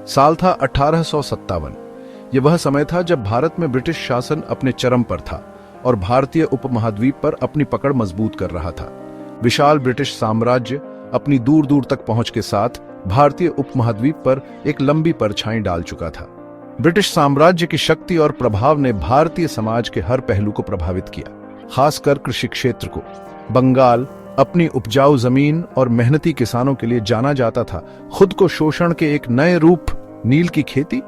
साल था 1857। यह वह समय था जब भारत में ब्रिटिश शासन अपने चरम पर था और भारतीय उपमहाद्वीप पर अपनी पकड़ मजबूत कर रहा था। विशाल ब्रिटिश साम्राज्य अपनी दूर दूर तक पहुंच के साथ भारतीय उपमहाद्वीप पर एक लंबी परछाई डाल चुका था। ब्रिटिश साम्राज्य की शक्ति और प्रभाव ने भारतीय समाज के हर पहलू को प्रभावित किया, खासकर कृषि क्षेत्र को। बंगाल अपनी उपजाऊ जमीन और मेहनती किसानों के लिए जाना जाता था। खुद को शोषण के एक नए रूप नील की खेती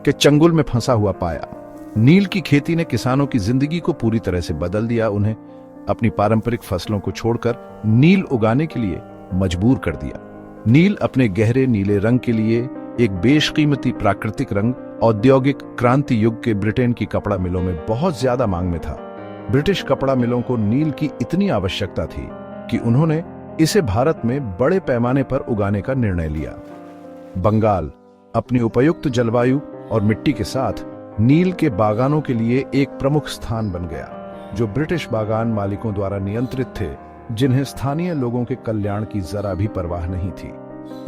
के चंगुल में फंसा हुआ पाया। नील की खेती ने किसानों की जिंदगी को पूरी तरह से बदल दिया, उन्हें अपनी पारंपरिक फसलों को छोड़कर नील उगाने के लिए मजबूर कर दिया। नील अपने गहरे नीले रंग के लिए एक बेशकीमती प्राकृतिक रंग औद्योगिक क्रांति युग के ब्रिटेन की कपड़ा मिलों में बहुत ज्यादा मांग में था। ब्रिटिश कपड़ा मिलों को नील की इतनी आवश्यकता थी कि उन्होंने इसे भारत में बड़े पैमाने पर उगाने का निर्णय लिया। बंगाल अपनी उपयुक्त जलवायु और मिट्टी के साथ नील के बागानों के लिए एक प्रमुख स्थान बन गया, जो ब्रिटिश बागान मालिकों द्वारा नियंत्रित थे, जिन्हें स्थानीय लोगों के कल्याण की जरा भी परवाह नहीं थी।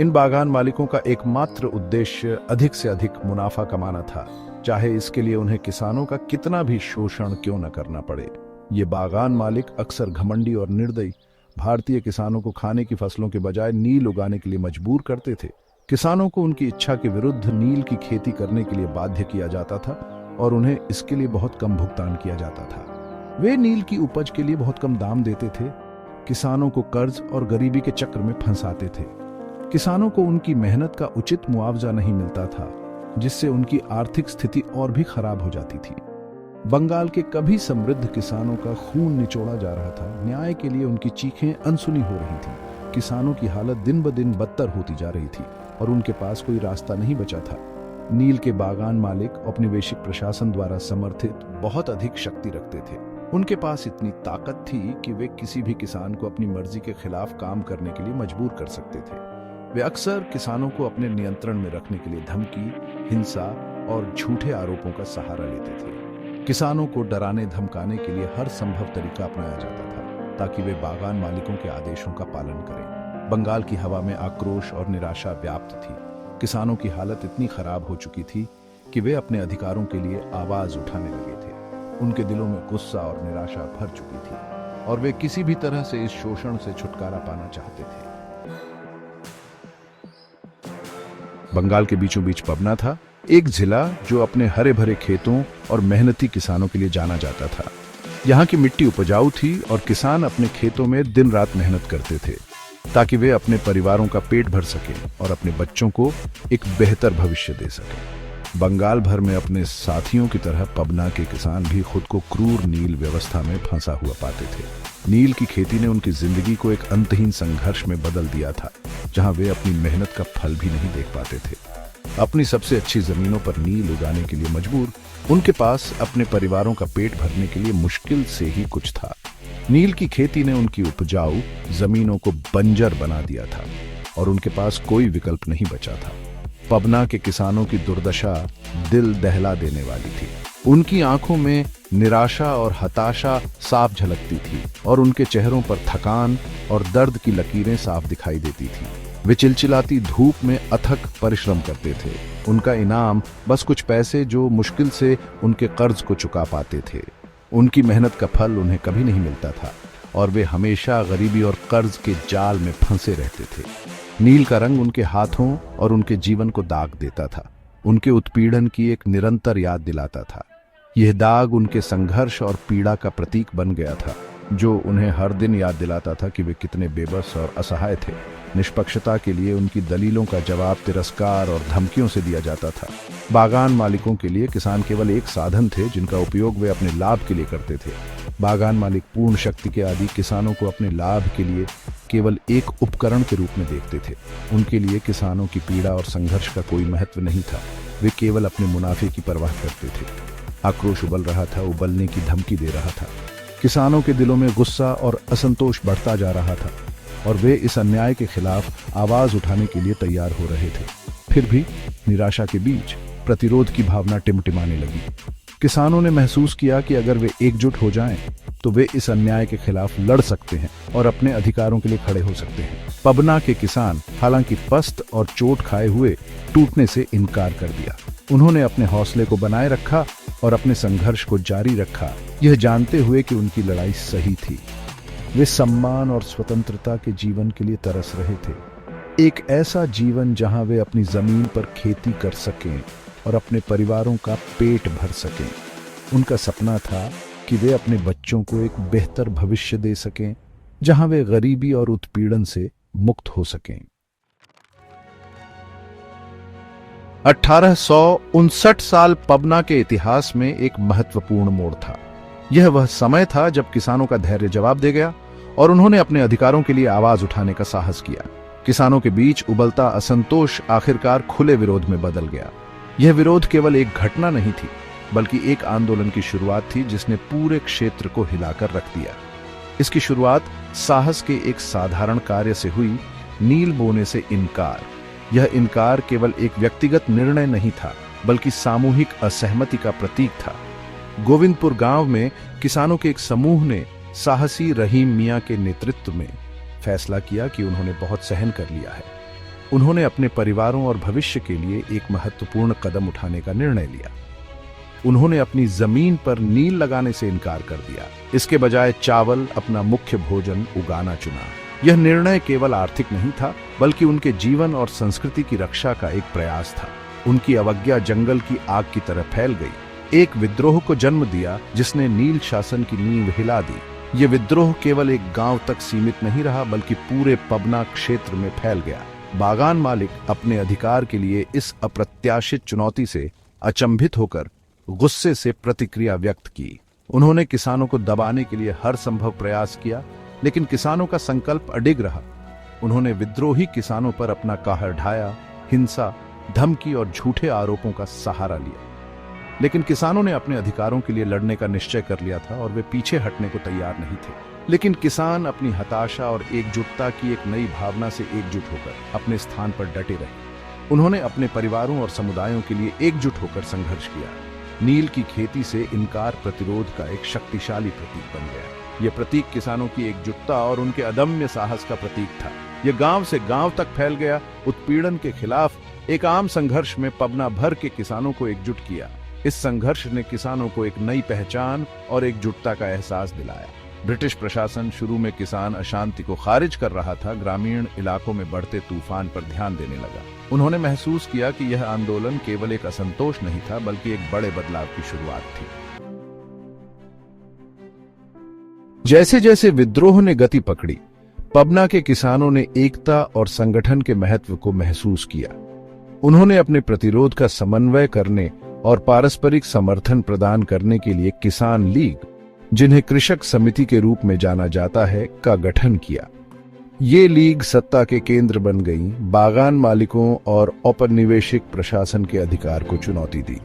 इन बागान मालिकों का एकमात्र उद्देश्य अधिक से अधिक मुनाफा कमाना था, चाहे इसके लिए उन्हें किसानों का कितना भी शोषण क्यों न करना पड़े। ये बागान मालिक अक्सर घमंडी और निर्दयी भारतीय किसानों को खाने की फसलों के बजाय नील उगाने के लिए मजबूर करते थे। किसानों को उनकी इच्छा के विरुद्ध नील की खेती करने के लिए बाध्य किया जाता था और उन्हें इसके लिए बहुत कम भुगतान किया जाता था। वे नील की उपज के लिए बहुत कम दाम देते थे, किसानों को कर्ज और गरीबी के चक्र में फंसाते थे। किसानों को उनकी मेहनत का उचित मुआवजा नहीं मिलता था, जिससे उनकी आर्थिक स्थिति और भी खराब हो जाती थी। बंगाल के कभी समृद्ध किसानों का खून निचोड़ा जा रहा था। न्याय के लिए उनकी चीखें अनसुनी हो रही थी। किसानों की हालत दिन ब दिन बदतर होती जा रही थी और उनके पास कोई रास्ता नहीं बचा था। नील के बागान मालिक औपनिवेशिक प्रशासन द्वारा समर्थित बहुत अधिक शक्ति रखते थे। उनके पास इतनी ताकत थी कि वे किसी भी किसान को अपनी मर्जी के खिलाफ काम करने के लिए मजबूर कर सकते थे। वे अक्सर किसानों को अपने नियंत्रण में रखने के लिए धमकी, हिंसा और झूठे आरोपों का सहारा लेते थे। किसानों को डराने धमकाने के लिए हर संभव तरीका अपनाया जाता था ताकि वे बागान मालिकों के आदेशों का पालन करें। बंगाल की हवा में आक्रोश और निराशा व्याप्त थी। किसानों की हालत इतनी खराब हो चुकी थी कि वे अपने अधिकारों के लिए आवाज उठाने लगे थे। उनके दिलों में गुस्सा और निराशा भर चुकी थी और वे किसी भी तरह से इस शोषण से छुटकारा पाना चाहते थे। बंगाल के बीचों बीच पबना था, एक जिला जो अपने हरे भरे खेतों और मेहनती किसानों के लिए जाना जाता था। यहाँ की मिट्टी उपजाऊ थी और किसान अपने खेतों में दिन रात मेहनत करते थे ताकि वे अपने परिवारों का पेट भर सकें और अपने बच्चों को एक बेहतर भविष्य दे सकें। बंगाल भर में अपने साथियों की तरह पबना के किसान भी खुद को क्रूर नील व्यवस्था में फंसा हुआ पाते थे। नील की खेती ने उनकी जिंदगी को एक अंतहीन संघर्ष में बदल दिया था, जहां वे अपनी मेहनत का फल भी नहीं देख पाते थे। अपनी सबसे अच्छी जमीनों पर नील उगाने के लिए मजबूर, उनके पास अपने परिवारों का पेट भरने के लिए मुश्किल से ही कुछ था। नील की खेती ने उनकी उपजाऊ जमीनों को बंजर बना दिया था और उनके पास कोई विकल्प नहीं बचा था। पबना के किसानों की दुर्दशा दिल दहला देने वाली थी। उनकी आंखों में निराशा और हताशा साफ झलकती थी और उनके चेहरों पर थकान और दर्द की लकीरें साफ दिखाई देती थी। वे चिलचिलाती धूप में अथक परिश्रम करते थे। उनका इनाम बस कुछ पैसे जो मुश्किल से उनके कर्ज को चुका पाते थे। उनकी मेहनत का फल उन्हें कभी नहीं मिलता था और वे हमेशा गरीबी और कर्ज के जाल में फंसे रहते थे। नील का रंग उनके हाथों और उनके जीवन को दाग देता था, उनके उत्पीड़न की एक निरंतर याद दिलाता था। यह दाग उनके संघर्ष और पीड़ा का प्रतीक बन गया था, जो उन्हें हर दिन याद दिलाता था कि वे कितने बेबस और असहाय थे। निष्पक्षता के लिए उनकी दलीलों का जवाब तिरस्कार और धमकियों से दिया जाता था। बागान मालिकों के लिए किसान केवल एक साधन थे जिनका उपयोग वे अपने लाभ के लिए करते थे। बागान मालिक पूर्ण शक्ति के आदि किसानों को अपने लाभ के लिए केवल एक उपकरण के रूप में देखते थे। उनके लिए किसानों की पीड़ा और संघर्ष का कोई महत्व नहीं था। वे केवल अपने मुनाफे की परवाह करते थे। आक्रोश उबल रहा था, उबलने की धमकी दे रहा था। किसानों के दिलों में गुस्सा और असंतोष बढ़ता जा रहा था और वे इस अन्याय के खिलाफ आवाज उठाने के लिए तैयार हो रहे थे। फिर भी निराशा के बीच प्रतिरोध की भावना टिमटिमाने लगी। किसानों ने महसूस किया कि अगर वे एकजुट हो जाएं, तो वे इस अन्याय के खिलाफ लड़ सकते हैं और अपने अधिकारों के लिए खड़े हो सकते हैं। पबना के किसान हालांकि पस्त और चोट खाए हुए टूटने से इनकार कर दिया। उन्होंने अपने हौसले को बनाए रखा और अपने संघर्ष को जारी रखा, यह जानते हुए कि उनकी लड़ाई सही थी। वे सम्मान और स्वतंत्रता के जीवन के लिए तरस रहे थे, एक ऐसा जीवन जहां वे अपनी जमीन पर खेती कर सकें और अपने परिवारों का पेट भर सकें। उनका सपना था कि वे अपने बच्चों को एक बेहतर भविष्य दे सकें, जहां वे गरीबी और उत्पीड़न से मुक्त हो सकें। 1859 साल पबना के इतिहास में एक महत्वपूर्ण मोड़ था। यह वह समय था जब किसानों का धैर्य जवाब दे गया और उन्होंने अपने अधिकारों के लिए आवाज उठाने का साहस किया। किसानों के बीच उबलता असंतोष आखिरकार खुले विरोध में बदल गया। यह विरोध केवल एक घटना नहीं थी, बल्कि एक आंदोलन की शुरुआत थी जिसने पूरे क्षेत्र को हिलाकर रख दिया। इसकी शुरुआत साहस के एक साधारण कार्य से हुई, नील बोने से इनकार। यह इनकार केवल एक व्यक्तिगत निर्णय नहीं था, बल्कि सामूहिक असहमति का प्रतीक था। गोविंदपुर गांव में किसानों के एक समूह ने साहसी रहीम मियां के नेतृत्व में फैसला किया कि उन्होंने बहुत सहन कर लिया है। उन्होंने अपने परिवारों और भविष्य के लिए एक महत्वपूर्ण कदम उठाने का निर्णय लिया। उन्होंने अपनी जमीन पर नील लगाने से इनकार कर दिया, इसके बजाय चावल अपना मुख्य भोजन उगाना चुना। यह निर्णय केवल आर्थिक नहीं था, बल्कि उनके जीवन और संस्कृति की रक्षा का एक प्रयास था। उनकी अवज्ञा जंगल की आग की तरह फैल गई, एक विद्रोह को जन्म दिया जिसने नील शासन की नींव हिला दी। यह विद्रोह केवल एक गांव तक सीमित नहीं रहा, बल्कि पूरे पबना क्षेत्र में फैल गया। बागान मालिक अपने अधिकार के लिए इस अप्रत्याशित चुनौती से अचंभित होकर गुस्से से प्रतिक्रिया व्यक्त की। उन्होंने किसानों को दबाने के लिए हर संभव प्रयास किया, लेकिन किसानों का संकल्प अडिग रहा। उन्होंने विद्रोही किसानों पर अपना कहर ढाया, हिंसा, धमकी और झूठे आरोपों का सहारा लिया। लेकिन किसानों ने अपने अधिकारों के लिए लड़ने का निश्चय कर लिया था और वे पीछे हटने को तैयार नहीं थे। लेकिन किसान अपनी हताशा और एकजुटता की एक नई भावना से एकजुट होकर अपने स्थान पर डटे रहे। उन्होंने अपने परिवारों और समुदायों के लिए एकजुट होकर संघर्ष किया। नील की खेती से इनकार प्रतिरोध का एक शक्तिशाली प्रतीक बन गया। यह प्रतीक किसानों की एकजुटता और उनके अदम्य साहस का प्रतीक था। यह गांव से गांव तक फैल गया। उत्पीड़न के खिलाफ एक आम संघर्ष में पबना भर के किसानों को एकजुट किया। इस संघर्ष ने किसानों को एक नई पहचान और एकजुटता का एहसास दिलाया। ब्रिटिश प्रशासन शुरू में किसान अशांति को खारिज कर रहा था, ग्रामीण इलाकों में बढ़ते तूफान पर ध्यान देने लगा। उन्होंने महसूस किया कि यह आंदोलन केवल एक असंतोष नहीं था, बल्कि एक बड़े बदलाव की शुरुआत थी। जैसे जैसे विद्रोह ने गति पकड़ी, पबना के किसानों ने एकता और संगठन के महत्व को महसूस किया। उन्होंने अपने प्रतिरोध का समन्वय करने और पारस्परिक समर्थन प्रदान करने के लिए किसान लीग, जिन्हें कृषक समिति के रूप में जाना जाता है, का गठन किया। ये लीग सत्ता के केंद्र बन गई, बागान मालिकों और औपनिवेशिक प्रशासन के अधिकार को चुनौती दी।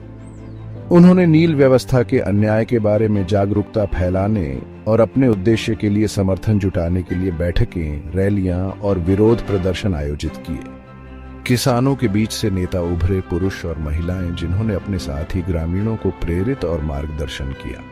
उन्होंने नील व्यवस्था के अन्याय के बारे में जागरूकता फैलाने और अपने उद्देश्य के लिए समर्थन जुटाने के लिए बैठकें, रैलियां और विरोध प्रदर्शन आयोजित किए। किसानों के बीच से नेता उभरे, पुरुष और महिलाएं, जिन्होंने अपने साथ ही ग्रामीणों को प्रेरित और मार्गदर्शन किया।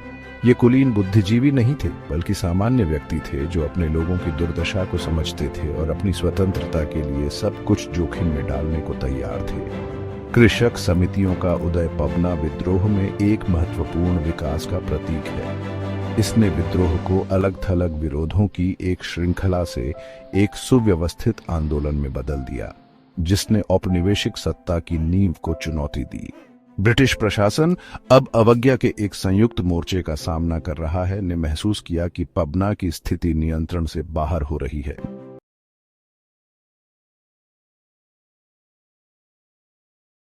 ये कुलीन बुद्धिजीवी नहीं थे, बल्कि सामान्य व्यक्ति थे जो अपने लोगों की दुर्दशा को समझते थे और अपनी स्वतंत्रता के लिए सब कुछ जोखिम में डालने को तैयार थे। कृषक समितियों का उदय पबना विद्रोह में एक महत्वपूर्ण विकास का प्रतीक है। इसने विद्रोह को अलग थलग विरोधों की एक श्रृंखला से एक सुव्यवस्थित आंदोलन में बदल दिया, जिसने औपनिवेशिक सत्ता की नींव को चुनौती दी। ब्रिटिश प्रशासन अब अवज्ञा के एक संयुक्त मोर्चे का सामना कर रहा है, ने महसूस किया कि पबना की स्थिति नियंत्रण से बाहर हो रही है।